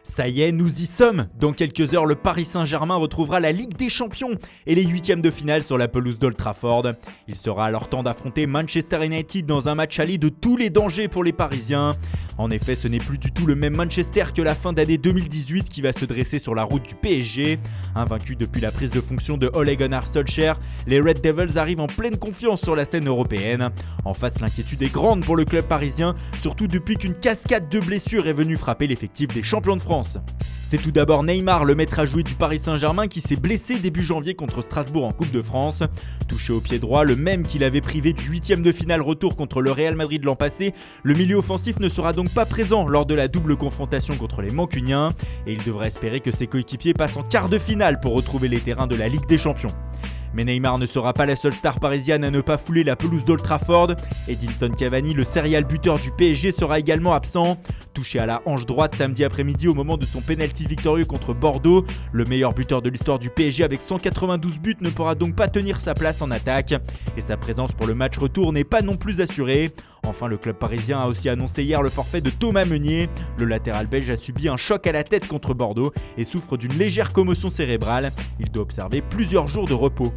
Ça y est, nous y sommes. Dans quelques heures, le Paris Saint-Germain retrouvera la Ligue des Champions et les huitièmes de finale sur la pelouse d'Old Trafford. Il sera alors temps d'affronter Manchester United dans un match aller de tous les dangers pour les Parisiens. En effet, ce n'est plus du tout le même Manchester que la fin d'année 2018 qui va se dresser sur la route du PSG. Invaincus depuis la prise de fonction de Ole Gunnar Solskjaer, les Red Devils arrivent en pleine confiance sur la scène européenne. En face, l'inquiétude est grande pour le club parisien, surtout depuis qu'une cascade de blessures est venue frapper l'effectif des champions de France. C'est tout d'abord Neymar, le maître à jouer du Paris Saint-Germain, qui s'est blessé début janvier contre Strasbourg en Coupe de France. Touché au pied droit, le même qu'il avait privé du huitième de finale retour contre le Real Madrid l'an passé, le milieu offensif ne sera donc pas présent lors de la double confrontation contre les Mancuniens et il devrait espérer que ses coéquipiers passent en quart de finale pour retrouver les terrains de la Ligue des Champions. Mais Neymar ne sera pas la seule star parisienne à ne pas fouler la pelouse d'Old Trafford. Edinson Cavani, le serial buteur du PSG, sera également absent. Touché à la hanche droite samedi après-midi au moment de son penalty victorieux contre Bordeaux, le meilleur buteur de l'histoire du PSG avec 192 buts ne pourra donc pas tenir sa place en attaque. Et sa présence pour le match retour n'est pas non plus assurée. Enfin, le club parisien a aussi annoncé hier le forfait de Thomas Meunier. Le latéral belge a subi un choc à la tête contre Bordeaux et souffre d'une légère commotion cérébrale. Il doit observer plusieurs jours de repos.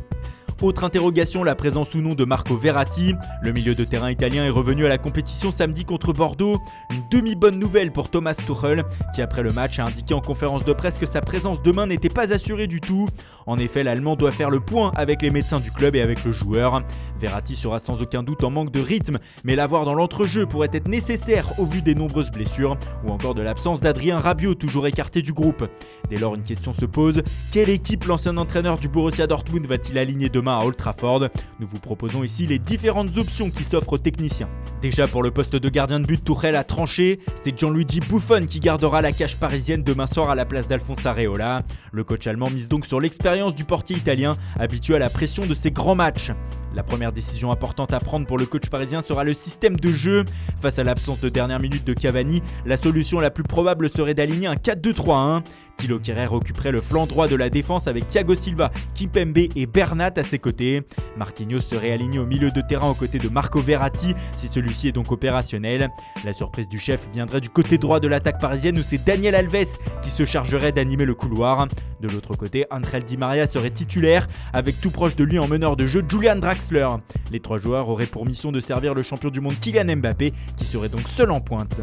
Autre interrogation, la présence ou non de Marco Verratti. Le milieu de terrain italien est revenu à la compétition samedi contre Bordeaux. Une demi-bonne nouvelle pour Thomas Tuchel, qui après le match a indiqué en conférence de presse que sa présence demain n'était pas assurée du tout. En effet, l'Allemand doit faire le point avec les médecins du club et avec le joueur. Verratti sera sans aucun doute en manque de rythme, mais l'avoir dans l'entrejeu pourrait être nécessaire au vu des nombreuses blessures ou encore de l'absence d'Adrien Rabiot, toujours écarté du groupe. Dès lors, une question se pose, quelle équipe l'ancien entraîneur du Borussia Dortmund va-t-il aligner demain à Old Trafford? Nous vous proposons ici les différentes options qui s'offrent aux techniciens. Déjà pour le poste de gardien de but, Tuchel a tranché, c'est Gianluigi Buffon qui gardera la cage parisienne demain soir à la place d'Alphonse Areola. Le coach allemand mise donc sur l'expérience du portier italien, habitué à la pression de ses grands matchs. La première décision importante à prendre pour le coach parisien sera le système de jeu. Face à l'absence de dernière minute de Cavani, la solution la plus probable serait d'aligner un 4-2-3-1. Thilo Kehrer occuperait le flanc droit de la défense avec Thiago Silva, Kimpembe et Bernat à ses côtés. Marquinhos serait aligné au milieu de terrain aux côtés de Marco Verratti, si celui-ci est donc opérationnel. La surprise du chef viendrait du côté droit de l'attaque parisienne où c'est Daniel Alves qui se chargerait d'animer le couloir. De l'autre côté, Ángel Di María serait titulaire, avec tout proche de lui en meneur de jeu Julian Draxler. Les trois joueurs auraient pour mission de servir le champion du monde Kylian Mbappé, qui serait donc seul en pointe.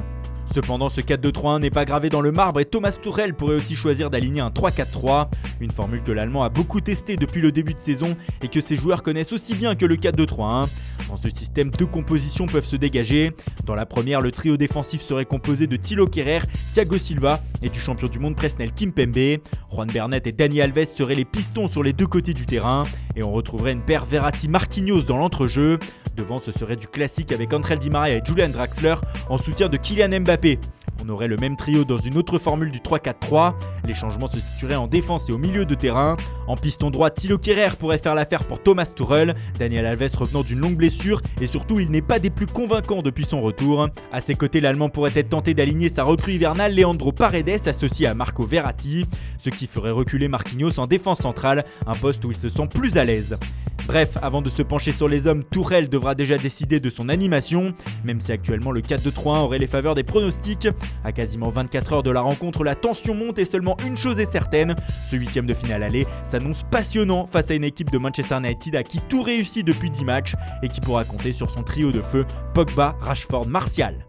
Cependant, ce 4-2-3-1 n'est pas gravé dans le marbre et Thomas Tuchel pourrait aussi choisir d'aligner un 3-4-3, une formule que l'Allemand a beaucoup testée depuis le début de saison et que ses joueurs connaissent aussi bien que le 4-2-3-1. Dans ce système, deux compositions peuvent se dégager. Dans la première, le trio défensif serait composé de Thilo Kehrer, Thiago Silva et du champion du monde Presnel Kimpembe. Juan Bernat et Dani Alves seraient les pistons sur les deux côtés du terrain et on retrouverait une paire Verratti-Marquinhos dans l'entrejeu. Devant, ce serait du classique avec Ángel Di María et Julian Draxler en soutien de Kylian Mbappé. On aurait le même trio dans une autre formule du 3-4-3. Les changements se situeraient en défense et au milieu de terrain. En piston droit, Thilo Kehrer pourrait faire l'affaire pour Thomas Tuchel. Daniel Alves revenant d'une longue blessure et surtout il n'est pas des plus convaincants depuis son retour. A ses côtés, l'Allemand pourrait être tenté d'aligner sa recrue hivernale Leandro Paredes associé à Marco Verratti, ce qui ferait reculer Marquinhos en défense centrale, un poste où il se sent plus à l'aise. Bref, avant de se pencher sur les hommes, Tuchel devra déjà décider de son animation, même si actuellement le 4-2-3-1 aurait les faveurs des pronostics. À quasiment 24 heures de la rencontre, la tension monte et seulement une chose est certaine, ce huitième de finale aller s'annonce passionnant face à une équipe de Manchester United à qui tout réussit depuis 10 matchs et qui pourra compter sur son trio de feu Pogba, Rashford, Martial.